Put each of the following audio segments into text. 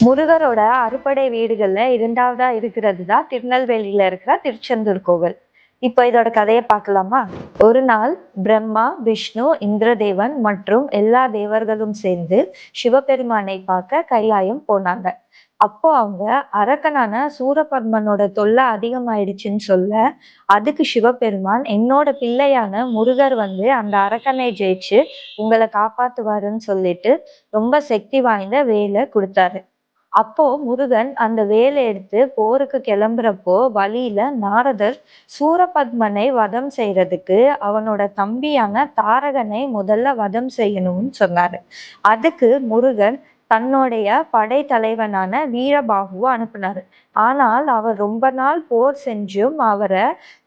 முருகரோட அறுபடை வீடுகள்ல இரண்டாவதா இருக்கிறது தான் திருநெல்வேலியில இருக்கிற திருச்செந்தூர் கோவில். இப்போ இதோட கதையை பார்க்கலாமா? ஒரு நாள் பிரம்மா, விஷ்ணு, இந்திரதேவன் மற்றும் எல்லா தேவர்களும் சேர்ந்து சிவபெருமானை பார்க்க கைலாயம் போனாங்க. அப்போ அவங்க அரக்கனான சூரபத்மனோட தொல்லை அதிகமாயிடுச்சுன்னு சொல்ல, அதுக்கு சிவபெருமான் என்னோட பிள்ளையான முருகர் வந்து அந்த அரக்கனை ஜெயிச்சு உங்களை காப்பாத்துவாருன்னு சொல்லிட்டு ரொம்ப சக்தி வாய்ந்த வேலை கொடுத்தாரு. அப்போ முருகன் அந்த வேலை எடுத்து போருக்கு கிளம்புறப்போ வழியில நாரதர் சூரபத்மனை வதம் செய்யறதுக்கு அவனோட தம்பியான தாரகனை முதல்ல வதம் செய்யணும்னு சொன்னாரு. அதுக்கு முருகன் தன்னுடைய படைத்தலைவனான வீரபாகுவை அனுப்புனாரு. ஆனால் அவர் ரொம்ப நாள் போர் செஞ்சும் அவரை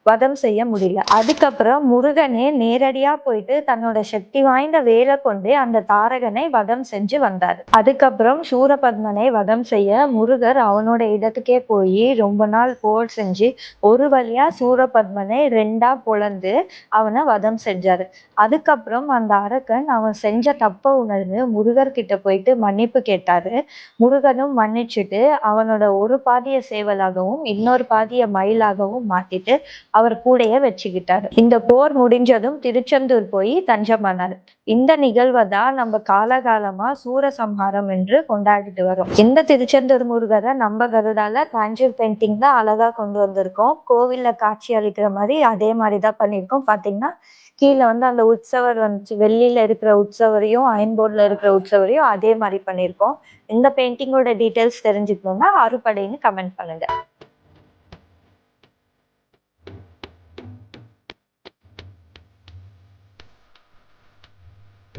வதம் செய்ய முடியல. அதுக்கப்புறம் முருகனே நேரடியா போயிட்டு தன்னோட சக்தி வாய்ந்த வேலை கொண்டு அந்த தாரகனை வதம் செஞ்சு வந்தாரு. அதுக்கப்புறம் சூரபத்மனை வதம் செய்ய முருகர் அவனோட இடத்துக்கே போய் ரொம்ப நாள் போர் செஞ்சு ஒரு வழியா சூரபத்மனை ரெண்டா பொளந்து அவனை வதம் செஞ்சாரு. அதுக்கப்புறம் அந்த அரக்கன் அவன் செஞ்ச தப்ப உணர்ந்து முருகர் கிட்ட போயிட்டு மன்னிப்பு கேட்டாரு. முருகனும் மன்னிச்சுட்டு அவனோட ஒரு பாதிய சேவலாகவும் இன்னொரு பாதிய மயிலாகவும் மாத்திட்டு அவர் கூடையே வச்சுக்கிட்டாரு. இந்த போர் முடிஞ்சதும் திருச்செந்தூர் போய் தஞ்சமானார். இந்த நிகழ்வை தான் நம்ம காலகாலமா சூரசம்ஹாரம் என்று கொண்டாடிட்டு வரோம். இந்த திருச்செந்தூர் முருகரை நம்ம கருடால காஞ்சூர் பெயிண்டிங் தான் அழகா கொண்டு வந்திருக்கோம். கோவில்ல காட்சி அளிக்கிற மாதிரி அதே மாதிரிதான் பண்ணியிருக்கோம். பாத்தீங்கன்னா கீழே வந்து அந்த உற்சவர் வந்துச்சு, வெள்ளியில இருக்கிற உற்சவரையும் அயன்போர்ட்ல இருக்கிற உற்சவரையும் அதே மாதிரி பண்ணியிருக்கோம். இந்த பெயிண்டிங்கோட டீட்டெயில்ஸ் தெரிஞ்சுக்கணும்னா அறுபடைன்னு கமெண்ட் பண்ணுங்க.